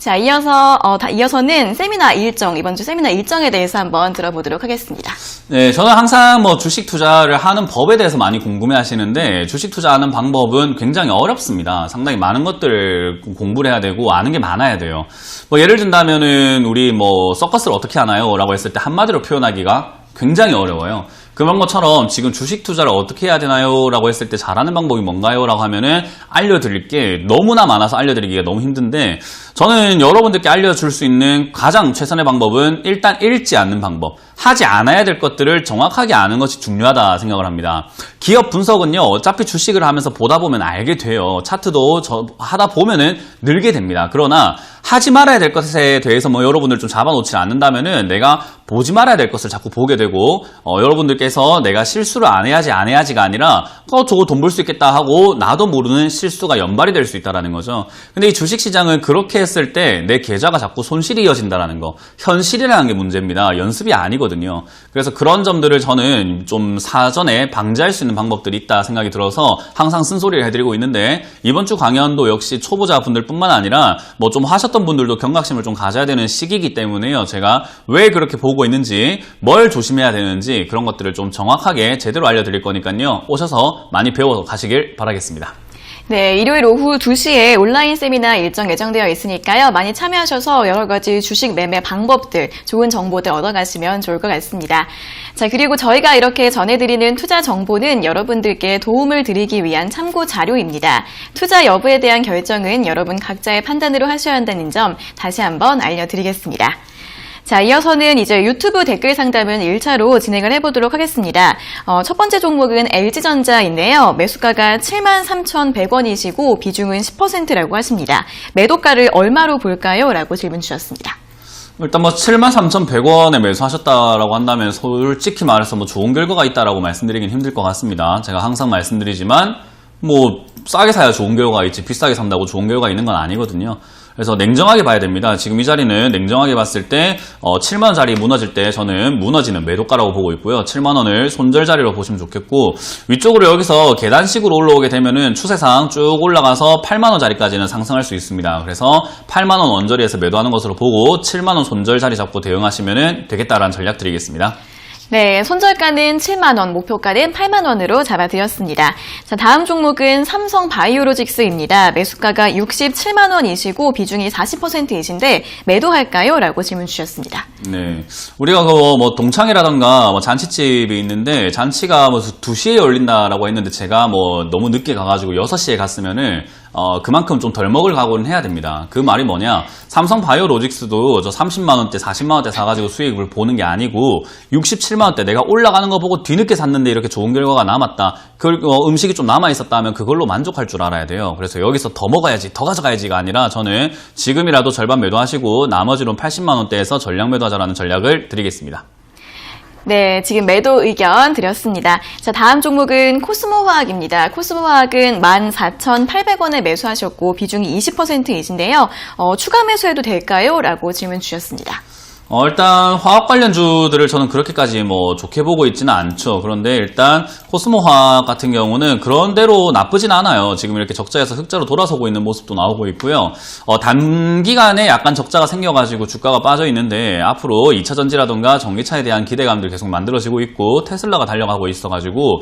자, 이어서는 세미나 일정, 이번 주 세미나 일정에 대해서 한번 들어보도록 하겠습니다. 네, 저는 항상 주식 투자를 하는 법에 대해서 많이 궁금해 하시는데, 주식 투자하는 방법은 굉장히 어렵습니다. 상당히 많은 것들을 공부를 해야 되고, 아는 게 많아야 돼요. 예를 든다면은, 우리 서커스를 어떻게 하나요? 라고 했을 때 한마디로 표현하기가 굉장히 어려워요. 그런 것처럼 지금 주식 투자를 어떻게 해야 되나요? 라고 했을 때 잘하는 방법이 뭔가요? 라고 하면은 알려드릴 게 너무나 많아서 알려드리기가 너무 힘든데, 저는 여러분들께 알려줄 수 있는 가장 최선의 방법은 일단 읽지 않는 방법. 하지 않아야 될 것들을 정확하게 아는 것이 중요하다 생각을 합니다. 기업 분석은요, 어차피 주식을 하면서 보다 보면 알게 돼요. 차트도 하다 보면은 늘게 됩니다. 그러나 하지 말아야 될 것에 대해서 여러분들 좀 잡아놓지 않는다면은 내가 보지 말아야 될 것을 자꾸 보게 되고, 여러분들께서 내가 실수를 안 해야지가 아니라 저거 돈 벌 수 있겠다 하고 나도 모르는 실수가 연발이 될 수 있다는 거죠. 근데 이 주식시장은 그렇게 했을 때 내 계좌가 자꾸 손실이 이어진다는 거, 현실이라는 게 문제입니다. 연습이 아니거든요. 그래서 그런 점들을 저는 좀 사전에 방지할 수 있는 방법들이 있다 생각이 들어서 항상 쓴소리를 해드리고 있는데, 이번 주 강연도 역시 초보자분들 뿐만 아니라 좀 하셨던 분들도 경각심을 좀 가져야 되는 시기이기 때문에요. 제가 왜 그렇게 보고 있는지, 뭘 조심해야 되는지 그런 것들을 좀 정확하게 제대로 알려드릴 거니까요. 오셔서 많이 배워 가시길 바라겠습니다. 네, 일요일 오후 2시에 온라인 세미나 일정 예정되어 있으니까요. 많이 참여하셔서 여러 가지 주식 매매 방법들, 좋은 정보들 얻어가시면 좋을 것 같습니다. 자, 그리고 저희가 이렇게 전해드리는 투자 정보는 여러분들께 도움을 드리기 위한 참고 자료입니다. 투자 여부에 대한 결정은 여러분 각자의 판단으로 하셔야 한다는 점 다시 한번 알려드리겠습니다. 자, 이어서는 이제 유튜브 댓글 상담은 1차로 진행을 해보도록 하겠습니다. 첫 번째 종목은 LG전자인데요. 매수가가 73,100원이시고 비중은 10%라고 하십니다. 매도가를 얼마로 볼까요? 라고 질문 주셨습니다. 일단 73,100원에 매수하셨다라고 한다면 솔직히 말해서 좋은 결과가 있다라고 말씀드리긴 힘들 것 같습니다. 제가 항상 말씀드리지만 싸게 사야 좋은 결과가 있지 비싸게 산다고 좋은 결과가 있는 건 아니거든요. 그래서 냉정하게 봐야 됩니다. 지금 이 자리는 냉정하게 봤을 때 7만원짜리 무너질 때 저는 무너지는 매도가라고 보고 있고요. 7만원을 손절 자리로 보시면 좋겠고, 위쪽으로 여기서 계단식으로 올라오게 되면은 추세상 쭉 올라가서 8만원짜리까지는 상승할 수 있습니다. 그래서 8만원 원저리에서 매도하는 것으로 보고 7만원 손절 자리 잡고 대응하시면 되겠다라는 전략 드리겠습니다. 네, 손절가는 7만원, 목표가는 8만원으로 잡아드렸습니다. 자, 다음 종목은 삼성바이오로직스입니다. 매수가가 67만원이시고 비중이 40%이신데 매도할까요? 라고 질문 주셨습니다. 네, 우리가 동창회라던가 잔치집이 있는데 잔치가 2시에 열린다라고 했는데 제가 너무 늦게 가가지고 6시에 갔으면은 그만큼 좀 덜 먹을 각오는 해야 됩니다. 그 말이 뭐냐, 삼성바이오로직스도 저 30만원대 40만원대 사가지고 수익을 보는 게 아니고 67만원대 내가 올라가는 거 보고 뒤늦게 샀는데 이렇게 좋은 결과가 남았다, 음식이 좀 남아있었다 하면 그걸로 만족할 줄 알아야 돼요. 그래서 여기서 더 먹어야지, 더 가져가야지가 아니라 저는 지금이라도 절반 매도하시고 나머지로는 80만원대에서 전량 매도하자라는 전략을 드리겠습니다. 네, 지금 매도 의견 드렸습니다. 자, 다음 종목은 코스모화학입니다. 코스모화학은 14,800원에 매수하셨고 비중이 20%이신데요. 추가 매수해도 될까요? 라고 질문 주셨습니다. 일단 화학 관련주들을 저는 그렇게까지 좋게 보고 있지는 않죠. 그런데 일단 코스모화학 같은 경우는 그런대로 나쁘진 않아요. 지금 이렇게 적자에서 흑자로 돌아서고 있는 모습도 나오고 있고요. 단기간에 약간 적자가 생겨가지고 주가가 빠져 있는데 앞으로 2차 전지라던가 전기차에 대한 기대감들 계속 만들어지고 있고 테슬라가 달려가고 있어가지고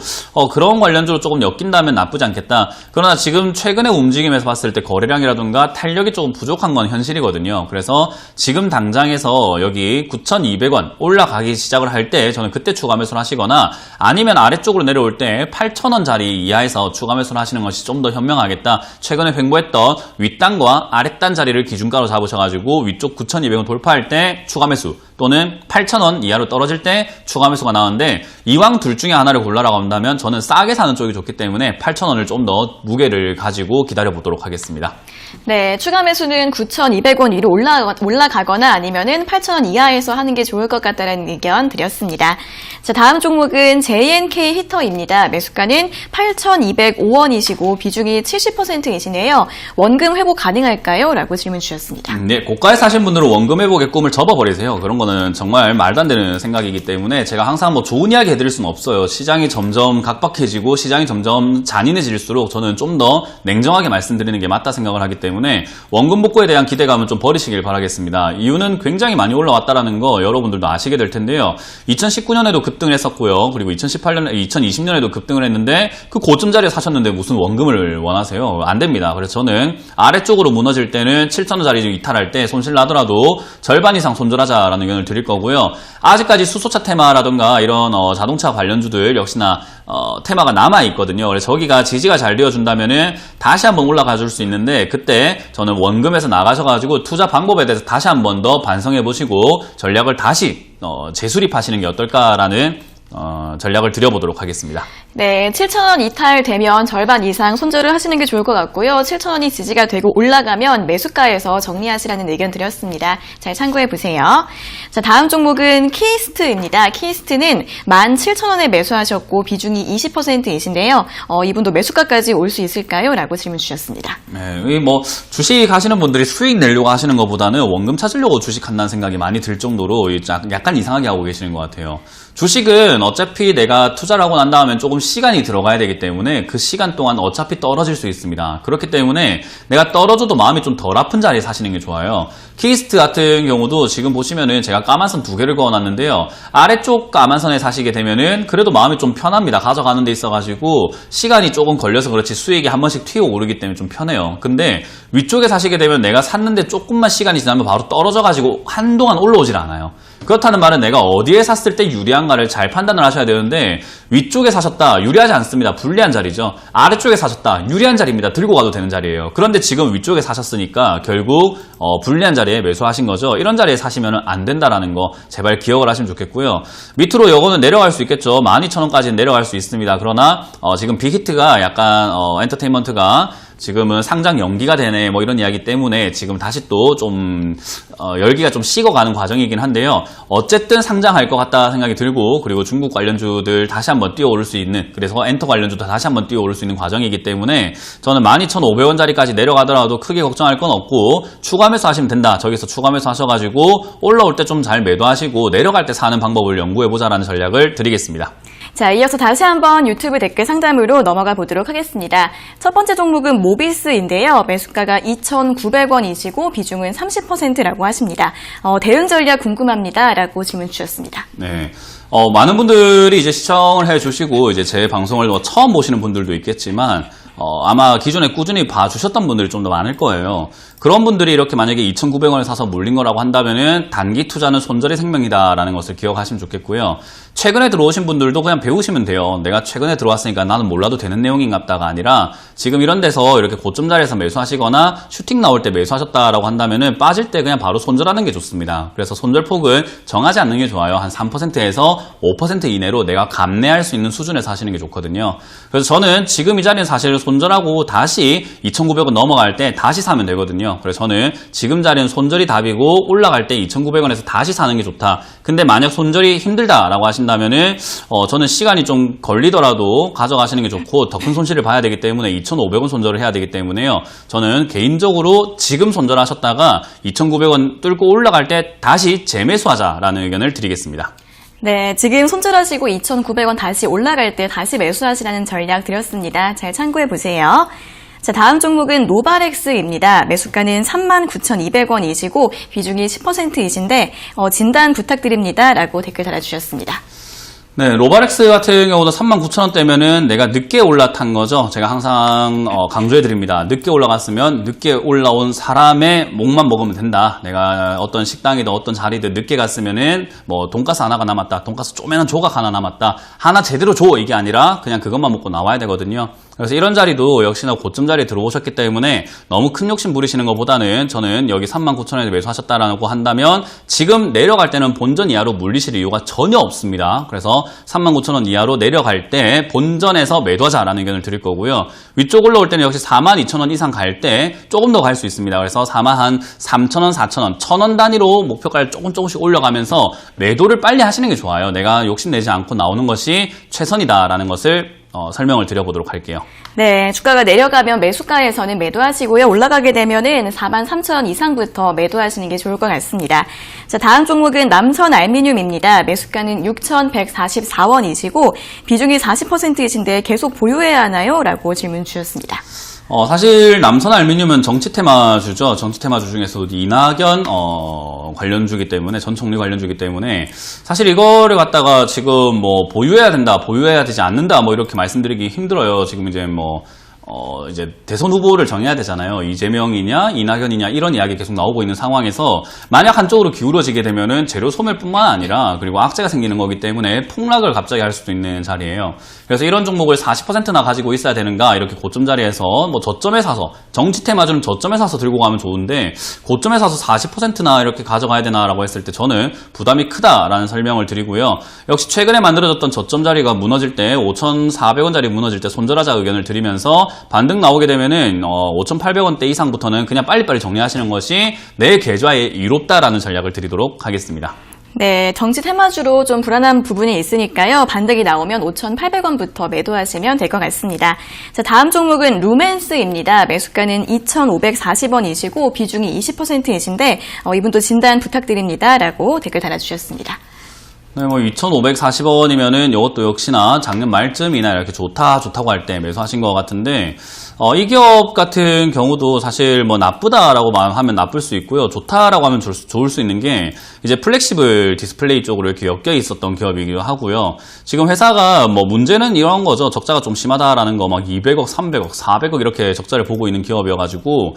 그런 관련주로 조금 엮인다면 나쁘지 않겠다. 그러나 지금 최근의 움직임에서 봤을 때 거래량이라던가 탄력이 조금 부족한 건 현실이거든요. 그래서 지금 당장에서 여기 9,200원 올라가기 시작을 할 때 저는 그때 추가 매수를 하시거나, 아니면 아래쪽으로 내려올 때 8,000원짜리 이하에서 추가 매수를 하시는 것이 좀 더 현명하겠다. 최근에 횡보했던 윗단과 아랫단 자리를 기준가로 잡으셔가지고 위쪽 9,200원 돌파할 때 추가 매수, 또는 8,000원 이하로 떨어질 때 추가 매수가 나오는데, 이왕 둘 중에 하나를 골라라고 한다면 저는 싸게 사는 쪽이 좋기 때문에 8,000원을 좀 더 무게를 가지고 기다려보도록 하겠습니다. 네, 추가 매수는 9,200원 위로 올라가거나 아니면은 8,000원 이하에서 하는 게 좋을 것 같다는 의견 드렸습니다. 자, 다음 종목은 JNK 히터입니다. 매수가는 8,205원이시고 비중이 70%이시네요. 원금 회복 가능할까요? 라고 질문 주셨습니다. 네, 고가에 사신 분들은 원금 회복의 꿈을 접어버리세요. 그런 거는 정말 말도 안 되는 생각이기 때문에 제가 항상 좋은 이야기 해드릴 수는 없어요. 시장이 점점 각박해지고 시장이 점점 잔인해질수록 저는 좀 더 냉정하게 말씀드리는 게 맞다 생각을 하기 때문에 원금 복구에 대한 기대감은 좀 버리시길 바라겠습니다. 이유는 굉장히 많이 올라왔다라는 거 여러분들도 아시게 될 텐데요. 2019년에도 급등을 했었고요. 그리고 2020년에도 급등을 했는데 그 고점 자리에 사셨는데 무슨 원금을 원하세요? 안 됩니다. 그래서 저는 아래쪽으로 무너질 때는 7,000원짜리 이탈할 때 손실 나더라도 절반 이상 손절하자라는 의견을 드릴 거고요. 아직까지 수소차 테마라든가 이런 자동차 관련주들 역시나 테마가 남아있거든요. 그래서 저기가 지지가 잘 되어준다면은 다시 한번 올라가 줄 수 있는데 그때 저는 원금에서 나가셔가지고 투자 방법에 대해서 다시 한번 더 반성해 보시고 전략을 다시 재수립하시는 게 어떨까라는 전략을 드려보도록 하겠습니다. 네, 7,000원 이탈되면 절반 이상 손절을 하시는 게 좋을 것 같고요. 7,000원이 지지가 되고 올라가면 매수가에서 정리하시라는 의견 드렸습니다. 잘 참고해 보세요. 자, 다음 종목은 키스트입니다. 키스트는 17,000원에 매수하셨고 비중이 20%이신데요. 이분도 매수가까지 올 수 있을까요? 라고 질문 주셨습니다. 네, 뭐 주식 하시는 분들이 수익 내려고 하시는 것보다는 원금 찾으려고 주식한다는 생각이 많이 들 정도로 약간 이상하게 하고 계시는 것 같아요. 주식은 어차피 내가 투자를 하고 난 다음엔 조금 시간이 들어가야 되기 때문에 그 시간 동안 어차피 떨어질 수 있습니다. 그렇기 때문에 내가 떨어져도 마음이 좀 덜 아픈 자리에 사시는 게 좋아요. 키스트 같은 경우도 지금 보시면은 제가 까만선 2개를 그어놨는데요. 아래쪽 까만선에 사시게 되면은 그래도 마음이 좀 편합니다. 가져가는 데 있어가지고 시간이 조금 걸려서 그렇지 수익이 한 번씩 튀어 오르기 때문에 좀 편해요. 근데 위쪽에 사시게 되면 내가 샀는데 조금만 시간이 지나면 바로 떨어져가지고 한동안 올라오질 않아요. 그렇다는 말은 내가 어디에 샀을 때 유리한가를 잘 판단을 하셔야 되는데 위쪽에 사셨다 유리하지 않습니다. 불리한 자리죠. 아래쪽에 사셨다 유리한 자리입니다. 들고 가도 되는 자리예요. 그런데 지금 위쪽에 사셨으니까 결국 불리한 자리에 매수하신 거죠. 이런 자리에 사시면 안 된다라는 거 제발 기억을 하시면 좋겠고요. 밑으로 요거는 내려갈 수 있겠죠. 12,000원까지는 내려갈 수 있습니다. 그러나 지금 빅히트가 약간 엔터테인먼트가 지금은 상장 연기가 되네 뭐 이런 이야기 때문에 지금 다시 또 좀 열기가 좀 식어가는 과정이긴 한데요. 어쨌든 상장할 것 같다 생각이 들고 그리고 중국 관련주들 다시 한번 뛰어오를 수 있는 그래서 엔터 관련주도 다시 한번 뛰어오를 수 있는 과정이기 때문에 저는 12,500원짜리까지 내려가더라도 크게 걱정할 건 없고 추가 매수 하시면 된다. 저기서 추가 매수 하셔가지고 올라올 때 좀 잘 매도하시고 내려갈 때 사는 방법을 연구해보자라는 전략을 드리겠습니다. 자, 이어서 다시 한번 유튜브 댓글 상담으로 넘어가 보도록 하겠습니다. 첫 번째 종목은 모비스인데요. 매수가가 2,900원이시고 비중은 30%라고 하십니다. 대응 전략 궁금합니다. 라고 질문 주셨습니다. 네. 많은 분들이 이제 시청을 해주시고 이제 제 방송을 처음 보시는 분들도 있겠지만 아마 기존에 꾸준히 봐주셨던 분들이 좀 더 많을 거예요. 그런 분들이 이렇게 만약에 2,900원을 사서 물린 거라고 한다면은 단기 투자는 손절이 생명이다라는 것을 기억하시면 좋겠고요. 최근에 들어오신 분들도 그냥 배우시면 돼요. 내가 최근에 들어왔으니까 나는 몰라도 되는 내용인갑다가 아니라 지금 이런 데서 이렇게 고점 자리에서 매수하시거나 슈팅 나올 때 매수하셨다라고 한다면은 빠질 때 그냥 바로 손절하는 게 좋습니다. 그래서 손절폭은 정하지 않는 게 좋아요. 한 3%에서 5% 이내로 내가 감내할 수 있는 수준에서 하시는 게 좋거든요. 그래서 저는 지금 이 자리는 사실 손절하고 다시 2,900원 넘어갈 때 다시 사면 되거든요. 그래서 저는 지금 자리는 손절이 답이고 올라갈 때 2,900원에서 다시 사는 게 좋다. 근데 만약 손절이 힘들다라고 하신다면은 저는 시간이 좀 걸리더라도 가져가시는 게 좋고 더 큰 손실을 봐야 되기 때문에 2,500원 손절을 해야 되기 때문에요. 저는 개인적으로 지금 손절하셨다가 2,900원 뚫고 올라갈 때 다시 재매수하자라는 의견을 드리겠습니다. 네, 지금 손절하시고 2,900원 다시 올라갈 때 다시 매수하시라는 전략 드렸습니다. 잘 참고해 보세요. 자, 다음 종목은 노바렉스입니다. 매수가는 39,200원이시고 비중이 10%이신데 진단 부탁드립니다. 라고 댓글 달아주셨습니다. 네, 로바렉스 같은 경우도 39,000원대면은 내가 늦게 올라탄 거죠. 제가 항상 강조해드립니다. 늦게 올라갔으면 늦게 올라온 사람의 목만 먹으면 된다. 내가 어떤 식당이든 어떤 자리든 늦게 갔으면은 뭐 돈가스 하나가 남았다. 돈가스 쪼매난 조각 하나 남았다. 하나 제대로 줘. 이게 아니라 그냥 그것만 먹고 나와야 되거든요. 그래서 이런 자리도 역시나 고점 자리에 들어오셨기 때문에 너무 큰 욕심 부리시는 것보다는 저는 여기 39,000원에 매수하셨다라고 한다면 지금 내려갈 때는 본전 이하로 물리실 이유가 전혀 없습니다. 그래서 39,000원 이하로 내려갈 때 본전에서 매도하자라는 의견을 드릴 거고요. 위쪽 올라올 때는 역시 42,000원 이상 갈 때 조금 더 갈 수 있습니다. 그래서 43,000원, 4,000원, 1,000원 단위로 목표가를 조금씩 올려가면서 매도를 빨리 하시는 게 좋아요. 내가 욕심내지 않고 나오는 것이 최선이다라는 것을 설명을 드려보도록 할게요. 네, 주가가 내려가면 매수가에서는 매도하시고요. 올라가게 되면은 43,000원 이상부터 매도하시는 게 좋을 것 같습니다. 자, 다음 종목은 남선 알미늄입니다. 매수가는 6,144원이시고 비중이 40%이신데 계속 보유해야 하나요? 라고 질문 주셨습니다. 사실 남선 알루미늄은 정치 테마주죠. 정치 테마주 중에서도 이낙연 관련주기 때문에, 전 총리 관련주기 때문에 사실 이거를 갖다가 지금 뭐 보유해야 된다, 보유해야 되지 않는다 뭐 이렇게 말씀드리기 힘들어요. 지금 이제 이제 대선 후보를 정해야 되잖아요. 이재명이냐, 이낙연이냐, 이런 이야기 계속 나오고 있는 상황에서 만약 한쪽으로 기울어지게 되면은 재료 소멸뿐만 아니라 그리고 악재가 생기는 거기 때문에 폭락을 갑자기 할 수도 있는 자리예요. 그래서 이런 종목을 40%나 가지고 있어야 되는가, 이렇게 고점 자리에서 뭐 저점에 사서, 정치 테마주는 저점에 사서 들고 가면 좋은데 고점에 사서 40%나 이렇게 가져가야 되나라고 했을 때 저는 부담이 크다라는 설명을 드리고요. 역시 최근에 만들어졌던 저점 자리가 무너질 때 5,400원짜리 무너질 때 손절하자 의견을 드리면서 반등 나오게 되면은 5,800원대 이상부터는 그냥 빨리빨리 정리하시는 것이 내 계좌에 이롭다라는 전략을 드리도록 하겠습니다. 네, 정치 테마주로 좀 불안한 부분이 있으니까요. 반등이 나오면 5,800원부터 매도하시면 될 것 같습니다. 자, 다음 종목은 루멘스입니다. 매수가는 2,540원이시고 비중이 20%이신데 이분도 진단 부탁드립니다. 라고 댓글 달아주셨습니다. 네, 2,540원이면은 이것도 역시나 작년 말쯤이나 이렇게 좋다고 할 때 매수하신 것 같은데, 이 기업 같은 경우도 사실 나쁘다라고 하면 나쁠 수 있고요. 좋다라고 하면 좋을 수 있는 게 이제 플렉시블 디스플레이 쪽으로 이렇게 엮여 있었던 기업이기도 하고요. 지금 회사가 문제는 이런 거죠. 적자가 좀 심하다라는 거 200억, 300억, 400억 이렇게 적자를 보고 있는 기업이어가지고,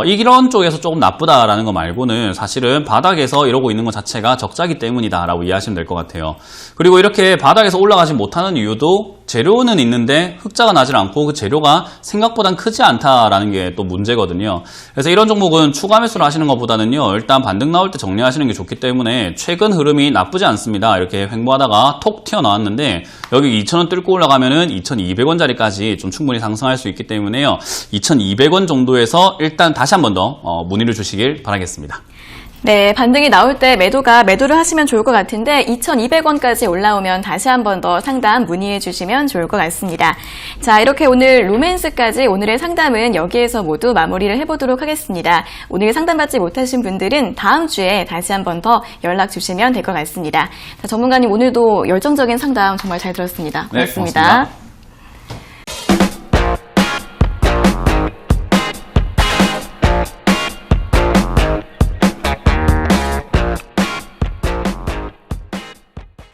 이런 쪽에서 조금 나쁘다라는 거 말고는 사실은 바닥에서 이러고 있는 것 자체가 적자기 때문이다라고 이해하시면 될 것 같아요. 그리고 이렇게 바닥에서 올라가지 못하는 이유도 재료는 있는데 흑자가 나질 않고 그 재료가 생각보단 크지 않다라는 게 또 문제거든요. 그래서 이런 종목은 추가 매수를 하시는 것보다는요, 일단 반등 나올 때 정리하시는 게 좋기 때문에 최근 흐름이 나쁘지 않습니다. 이렇게 횡보하다가 톡 튀어나왔는데 여기 2,000원 뚫고 올라가면은 2,200원짜리까지 좀 충분히 상승할 수 있기 때문에요. 2,200원 정도에서 일단 다시 한 번 더 문의를 주시길 바라겠습니다. 네, 반등이 나올 때 매도를 하시면 좋을 것 같은데 2,200원까지 올라오면 다시 한 번 더 상담 문의해 주시면 좋을 것 같습니다. 자, 이렇게 오늘 루멘스까지 오늘의 상담은 여기에서 모두 마무리를 해보도록 하겠습니다. 오늘 상담받지 못하신 분들은 다음 주에 다시 한 번 더 연락 주시면 될 것 같습니다. 자, 전문가님 오늘도 열정적인 상담 정말 잘 들었습니다. 고맙습니다. 네, 고맙습니다.